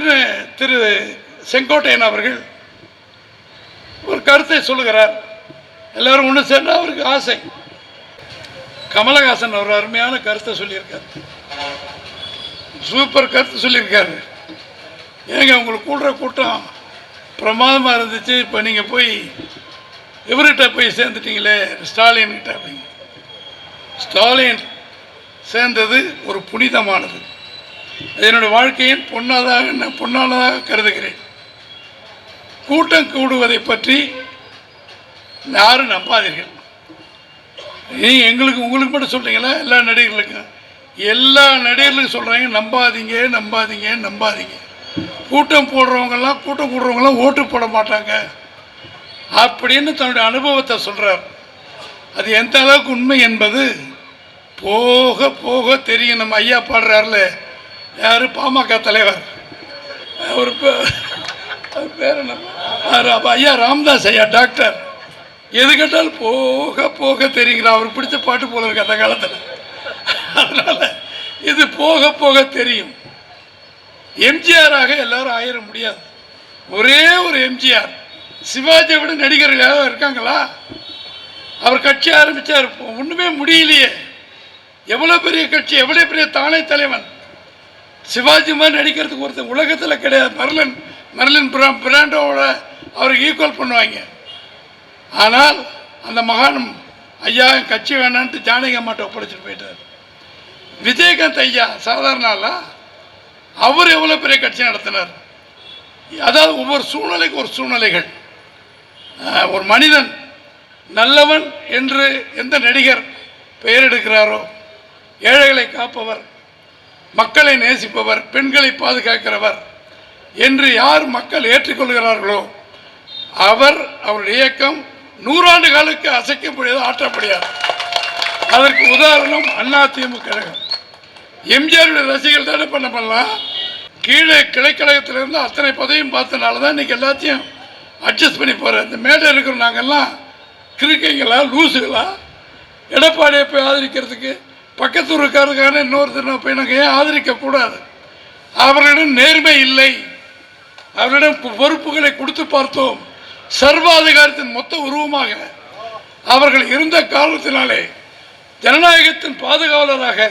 திடீர்னு திரு செங்கோட்டையன் அவர்கள் ஒரு கருத்தை சொல்லுகிறார். எல்லாரும் ஒன்று சேர்ந்தா அவருக்கு ஆசை. கமலஹாசன் ஒரு அருமையான கருத்தை சொல்லியிருக்கார், சூப்பர் கருத்து சொல்லியிருக்காரு. ஏங்க உங்களுக்கு கூடுற கூட்டம் பிரமாதமாக இருந்துச்சு, இப்போ நீங்கள் போய் இவர்கிட்ட போய் சேர்ந்துட்டீங்களே ஸ்டாலின்கிட்ட அப்படிங்க. ஸ்டாலின் சேர்ந்தது ஒரு புனிதமானது, என்னுடைய வாழ்க்கையின் பொன்னானதாக கருதுகிறேன். கூட்டம் கூடுவதை பற்றி யாரும் நம்பாதீர்கள். எங்களுக்கு உங்களுக்கு மட்டும் சொல்கிறீங்களா? எல்லா நடிகர்களுக்கும் சொல்கிறாங்க, நம்பாதீங்க நம்பாதீங்க நம்பாதீங்க. கூட்டம் கூடுறவங்கெல்லாம் ஓட்டு போட மாட்டாங்க அப்படின்னு தன்னுடைய அனுபவத்தை சொல்கிறார். அது எந்த அளவுக்கு உண்மை என்பது போக போக தெரியும். நம்ம ஐயா பாடுறாருல, யார் பாமக தலைவர், ஒரு பேர் என்ன, ஐயா ராமதாஸ் ஐயா டாக்டர், எது கேட்டாலும் போக போக தெரியுங்கிறார். அவருக்கு பிடிச்ச பாட்டு போல இருக்கு அந்த காலத்தில். அதனால் இது போக போக தெரியும். எம்ஜிஆராக எல்லாரும் ஆயிட முடியாது. ஒரே ஒரு எம்ஜிஆர், சிவாஜியை விட நடிகர்கள் யாராவது இருக்காங்களா? அவர் கட்சி ஆரம்பித்தார், ஒன்றுமே முடியலையே. எவ்வளோ பெரிய கட்சி, எவ்வளோ பெரிய தானே தலைவன். சிவாஜி மாதிரி நடிக்கிறதுக்கு ஒருத்தர் உலகத்தில் கிடையாது. மர்லின் பிராண்டோட அவருக்கு ஈக்குவல் பண்ணுவாங்க. ஆனால் அந்த மகானும் ஐயா கட்சி வேணான்ட்டு ஜானகி அம்மாட்ட ஒப்படைச்சிட்டு போயிட்டார். விஜயகாந்த் ஐயா சாதாரண ஆளா? அவர் எவ்வளோ பெரிய கட்சி நடத்தினார். அதாவது ஒவ்வொரு சூழ்நிலைக்கு ஒரு சூழ்நிலைகள். ஒரு மனிதன் நல்லவன் என்று எந்த நடிகர் பெயர் எடுக்கிறாரோ, ஏழைகளை காப்பவர், மக்களை நேசிப்பவர், பெண்களை பாதுகாக்கிறவர் என்று யார் மக்கள் ஏற்றுக்கொள்கிறார்களோ அவருடைய இயக்கம் 100 ஆண்டு காலுக்கு அசைக்க முடியாது, ஆற்ற முடியாது. அதற்கு உதாரணம் அதிமுக கழகம். எம்ஜிஆருடைய ரசிகர்கள் தானே பண்ணலாம். கீழே கிளைக்கழகத்திலிருந்து அத்தனை பதவியும் பார்த்தனால தான் இன்றைக்கி எல்லாத்தையும் அட்ஜஸ்ட் பண்ணி போகிறேன். இந்த மேடை இருக்கிற நாங்கள்லாம் கிறுக்கைங்களா, லூசுகளா? எடப்பாடியை போய் ஆதரிக்கிறதுக்கு பக்கத்து இருக்காருக்கான இன்னொருத்தர் போய் நாங்கள் ஏன் ஆதரிக்கக்கூடாது? அவர்களிடம் நேர்மை இல்லை, அவரிடம் பொறுப்புகளை கொடுத்து பார்த்தோம். சர்வாதிகாரத்தின் மொத்த உருவமாக அவர்கள் இருந்த காரணத்தினாலே ஜனநாயகத்தின் பாதுகாவலராக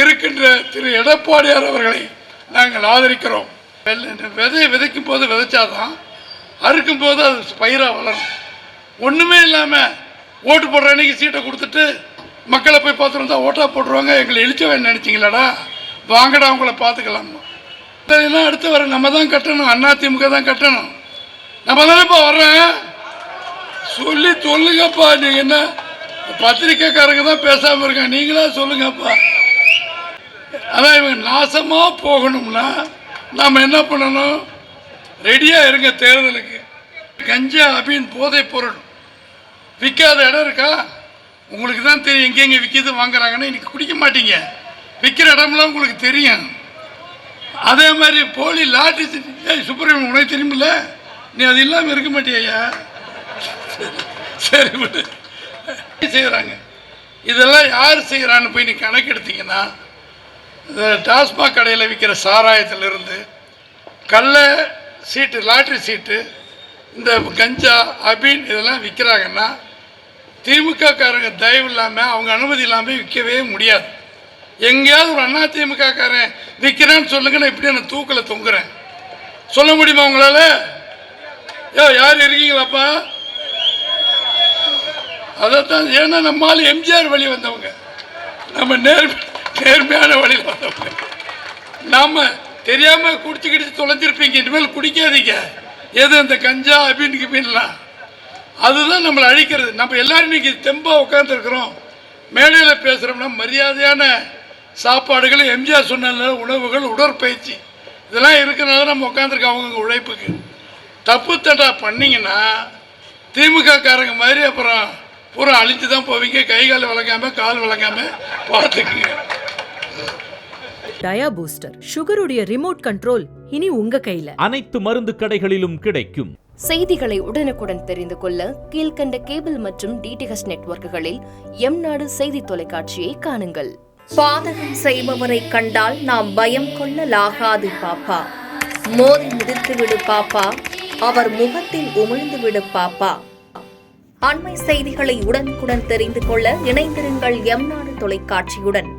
இருக்கின்ற திரு எடப்பாடியார் அவர்களை நாங்கள் ஆதரிக்கிறோம். விதையை விதைக்கும் போது விதைச்சாதான் அறுக்கும் போது அது பயிராக வளரும். ஒன்றுமே இல்லாமல் ஓட்டு போடுற அன்னைக்கு சீட்டை கொடுத்துட்டு மக்களை போய் பார்த்துருந்தா ஓட்டா போட்டுருவாங்க. எங்களை இழிச்சவன் நினச்சிங்களாடா, வாங்கடா அவங்கள பார்த்துக்கலாமா? இதெல்லாம் அடுத்து வர நம்ம தான் கட்டணும், அதிமுக தான் கட்டணும். நம்ம தானேப்பா வர்றேன் சொல்லி சொல்லுங்கப்பா. நீங்கள் என்ன பத்திரிக்கைக்காரங்க தான் பேசாமல் இருக்காங்க, நீங்களா சொல்லுங்கப்பா. அதான் இவங்க நாசமாக போகணும்னா நாம் என்ன பண்ணணும்? ரெடியாக இருங்க தேர்தலுக்கு. கஞ்சா அபின் போதை பொருள் விற்காத இடம் இருக்கா? உங்களுக்கு தான் தெரியும் எங்கெங்கே விற்கிது வாங்குறாங்கன்னு. இன்றைக்கி குடிக்க மாட்டீங்க, விற்கிற இடம்லாம் உங்களுக்கு தெரியும். அதே மாதிரி போலி லாட்ரி சுப்பிரமணியம் உனக்கு தெரியுமில்ல, நீ அது இல்லாமல் இருக்க மாட்டியா? சரி விட்டு செய்கிறாங்க. இதெல்லாம் யார் செய்கிறான்னு போய் நீ கணக்கெடுத்தீங்கன்னா, இந்த டாஸ்மாக் கடையில் விற்கிற சாராயத்திலிருந்து கள்ள சீட்டு, லாட்ரி சீட்டு, இந்த கஞ்சா அபீன் இதெல்லாம் விற்கிறாங்கன்னா திமுக காரங்க தயவு இல்லாமல், அவங்க அனுமதி இல்லாமல் விற்கவே முடியாது. எங்கேயாவது ஒரு அதிமுக காரன் விற்கிறான்னு சொல்லுங்க, நான் இப்படி நான் தூக்கில் தொங்குறேன். சொல்ல முடியுமா உங்களால? யார் இருக்கீங்களாப்பா? அதைத்தான். ஏன்னா நம்மால் எம்ஜிஆர் வழி வந்தவங்க, நம்ம நேர்மையான வழியில் வந்தவங்க. நாம் தெரியாமல் குடிச்சு தொலைஞ்சிருப்பீங்க. இனிமேல் குடிக்காதீங்க. எது அந்த கஞ்சா அபின்னுக்கு மீன்லாம், அதுதான் நம்மளை அழிக்கிறது. நம்ம எல்லாரும் இன்னைக்கு தெம்பாக உட்காந்துருக்குறோம், மேடையில் பேசுகிறோம்னா மரியாதையான சாப்பாடுகள், எம்ஜிஆர் சொன்ன உணவுகள், உடற்பயிற்சி இதெல்லாம் இருக்கிறனால நம்ம உட்காந்துருக்கோம். அவங்க உழைப்புக்கு தப்பு தட்டா பண்ணிங்கன்னா திமுக காரங்க மாதிரி அப்புறம் பூரா அழிஞ்சு தான் போவீங்க. கை கால் விளங்காமல், கால் விளங்காமல் பார்த்துக்குங்க. டயா பூஸ்டர் சுகருடைய ரிமோட் கண்ட்ரோல் இனி உங்க கையில. அனைத்து மருந்து கடைகளிலும் கிடைக்கும். செய்திகளை உடனுக்குடன் தெரிந்து கொள்ள கீழ்கண்ட கேபிள் மற்றும் டிடிஹெச் நெட்வொர்க்குகளில் எம் நாடு செய்தி தொலைக்காட்சியை காணுங்கள். பாதகம் செய்பவரை கண்டால் நாம் பயம் கொள்ளலாகாது பாப்பா. மோதி மிதித்து விடு பாப்பா, அவர் முகத்தில் உமிழ்ந்து விடு பாப்பா. அண்மை செய்திகளை உடனுக்குடன் தெரிந்து கொள்ள இணைந்திருங்கள் எம் நாடு தொலைக்காட்சியுடன்.